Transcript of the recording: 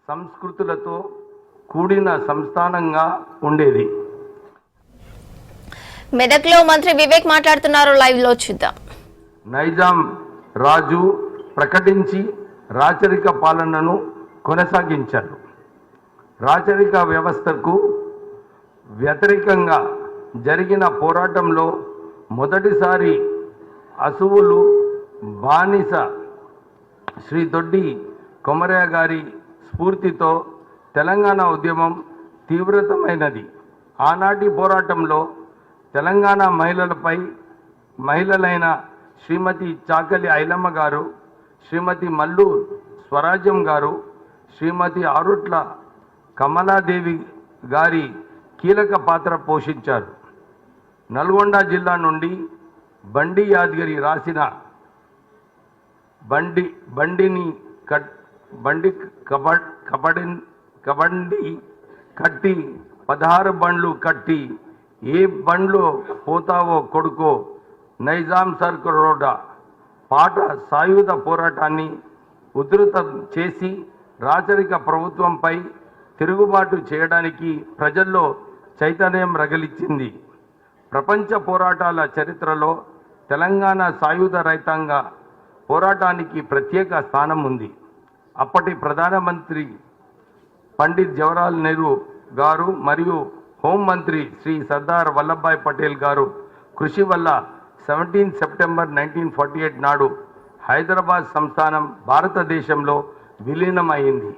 సంస్కృతులతో కూడిన సంస్థానంగా ఉండేది. మెదక్లో మంత్రి వివేక్ మాట్లాడుతున్నారు, లైవ్ లో చూద్దాం. నైజాం రాజు ప్రకటించి రాచరిక పాలనను కొనసాగించారు. రాచరిక వ్యవస్థకు వ్యతిరేకంగా జరిగిన పోరాటంలో మొదటిసారి అసువులు బానిస శ్రీ దొడ్డి కొమరయ్య గారి స్ఫూర్తితో తెలంగాణ ఉద్యమం తీవ్రతమైనది. ఆనాటి పోరాటంలో తెలంగాణ మహిళలైన శ్రీమతి చాకలి ఐలమ్మ గారు, శ్రీమతి మల్లు స్వరాజ్యం గారు, శ్రీమతి ఆరుట్ల కమలాదేవి గారి కీలక పాత్ర పోషించారు. నల్గొండ జిల్లా నుండి బండి యాదగిరి రాసిన బండి కట్టి 16 బండ్లు కట్టి ఏ బండ్లో పోతావో కొడుకో నైజాం సర్కార్ రోడ్డ పాట సాయుధ పోరాటాన్ని ఉధృతం చేసి రాచరిక ప్రభుత్వంపై తిరుగుబాటు చేయడానికి ప్రజల్లో చైతన్యం రగిలించింది. ప్రపంచ పోరాటాల చరిత్రలో తెలంగాణ సాయుధ రైతాంగ పోరాటానికి ప్రత్యేక స్థానం ఉంది. అప్పటి ప్రధానమంత్రి పండిత్ జవహర్లాల్ నెహ్రూ గారు మరియు హోంమంత్రి శ్రీ సర్దార్ వల్లభాయ్ పటేల్ గారు కృషి వల్ల 17 సెప్టెంబర్ 1948 నాడు హైదరాబాద్ సంస్థానం భారతదేశంలో విలీనమైంది.